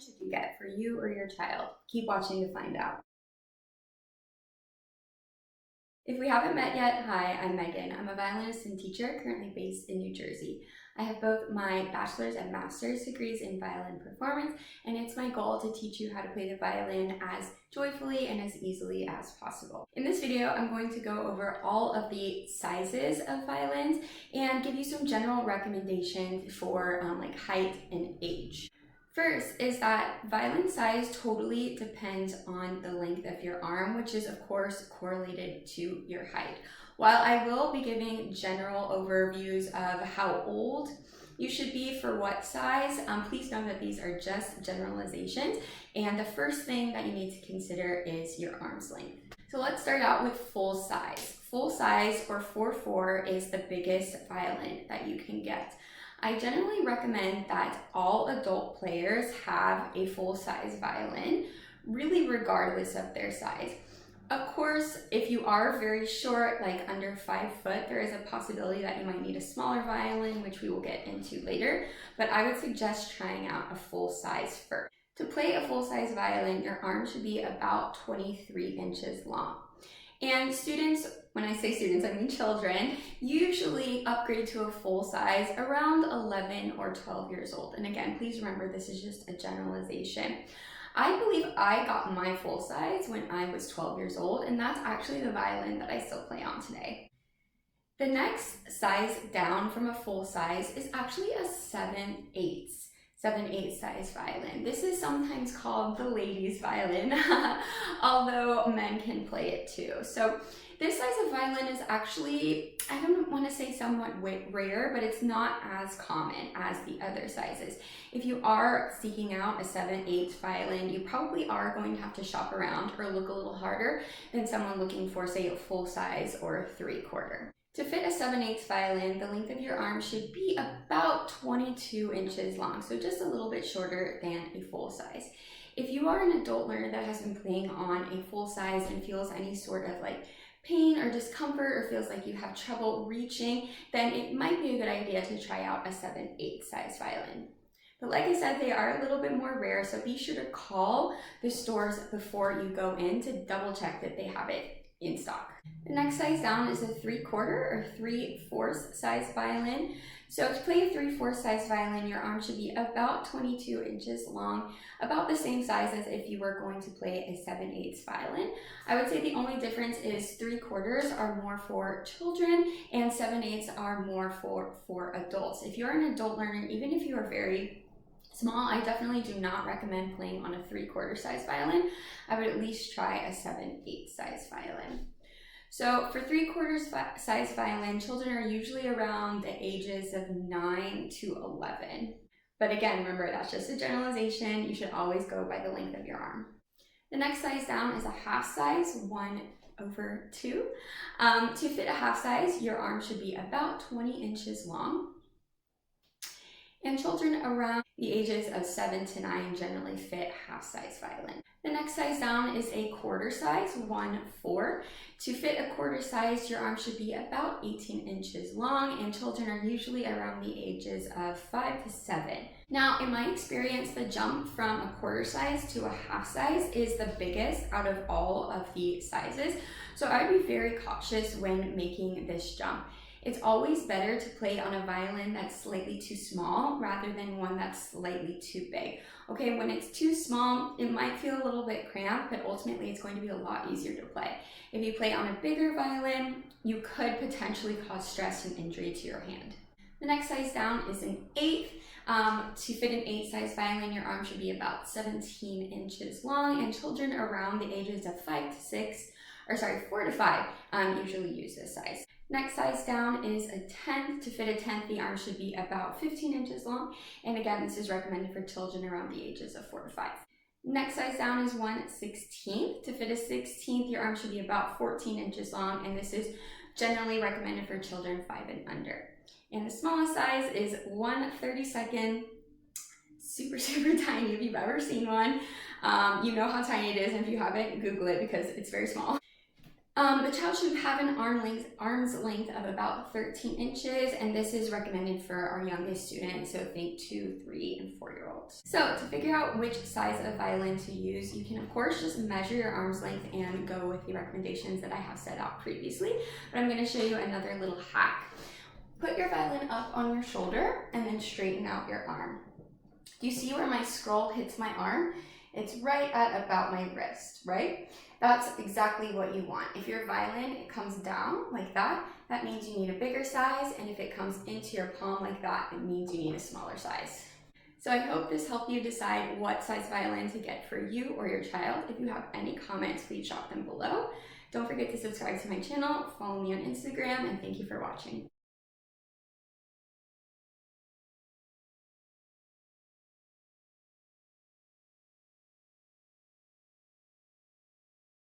should you get for you or your child? Keep watching to find out. If we haven't met yet, hi, I'm Megan. I'm a violinist and teacher currently based in New Jersey. I have both my bachelor's and master's degrees in violin performance, and it's my goal to teach you how to play the violin as joyfully and as easily as possible. In this video, I'm going to go over all of the sizes of violins and give you some general recommendations for like height and age. First is that violin size totally depends on the length of your arm, which is of course correlated to your height. While I will be giving general overviews of how old you should be for what size, please know that these are just generalizations, and the first thing that you need to consider is your arm's length. So let's start out with full size. Full size, or 4/4, is the biggest violin that you can get. I generally recommend that all adult players have a full-size violin, really regardless of their size. Of course, if you are very short, like under 5 foot, there is a possibility that you might need a smaller violin, which we will get into later, but I would suggest trying out a full size first. To play a full-size violin, your arm should be about 23 inches long. And students, when I say students, I mean children, usually upgrade to a full size around 11 or 12 years old. And again, please remember, this is just a generalization. I believe I got my full size when I was 12 years old, and that's actually the violin that I still play on today. The next size down from a full size is actually a 7/8 size violin. This is sometimes called the ladies' violin, although men can play it too. So this size of violin is actually, I don't want to say somewhat rare, but it's not as common as the other sizes. If you are seeking out a 7/8 violin, you probably are going to have to shop around or look a little harder than someone looking for, say, a full size or a 3/4. To fit a 7/8 violin, the length of your arm should be about 22 inches long, so just a little bit shorter than a full size. If you are an adult learner that has been playing on a full size and feels any sort of like pain or discomfort or feels like you have trouble reaching, then it might be a good idea to try out a 7/8 size violin. But like I said, they are a little bit more rare, so be sure to call the stores before you go in to double check that they have it in stock. The next size down is a 3/4 or 3/4 size violin. So to play a 3/4 size violin, your arm should be about 22 inches long, about the same size as if you were going to play a 7/8 violin. I would say the only difference is 3/4 are more for children and 7/8 are more for adults. If you're an adult learner, even if you are very small, I definitely do not recommend playing on a 3/4 size violin. I would at least try a 7/8 size violin. So for 3/4 size violin, children are usually around the ages of 9 to 11. But again, remember, that's just a generalization. You should always go by the length of your arm. The next size down is a half size, 1/2. To fit a half size, your arm should be about 20 inches long. And children around the ages of 7 to 9 generally fit half-size violin. The next size down is a 1/4 size, 1/4. To fit a 1/4 size, your arm should be about 18 inches long, and children are usually around the ages of 5 to 7. Now, in my experience, the jump from a 1/4 size to a half size is the biggest out of all of the sizes, so I'd be very cautious when making this jump. It's always better to play on a violin that's slightly too small rather than one that's slightly too big. Okay, when it's too small, it might feel a little bit cramped, but ultimately it's going to be a lot easier to play. If you play on a bigger violin, you could potentially cause stress and injury to your hand. The next size down is an 1/8. To fit an 8 size violin, your arm should be about 17 inches long, and children around the ages of 4 to 5 usually use this size. Next size down is a 10th. To fit a 10th, the arm should be about 15 inches long. And again, this is recommended for children around the ages of 4 to 5. Next size down is 1/16. To fit a 16th, your arm should be about 14 inches long. And this is generally recommended for children 5 and under. And the smallest size is 1/32. Super, super tiny. If you've ever seen one, you know how tiny it is. And if you haven't, Google it because it's very small. The child should have an arm's length of about 13 inches, and this is recommended for our youngest students, so think 2, 3, and 4-year-olds. So to figure out which size of violin to use, you can of course just measure your arm's length and go with the recommendations that I have set out previously, but I'm going to show you another little hack. Put your violin up on your shoulder and then straighten out your arm. Do you see where my scroll hits my arm? It's right at about my wrist, right? That's exactly what you want. If your violin, it comes down like that, that means you need a bigger size, and if it comes into your palm like that, it means you need a smaller size. So I hope this helped you decide what size violin to get for you or your child. If you have any comments, please drop them below. Don't forget to subscribe to my channel, follow me on Instagram, and thank you for watching.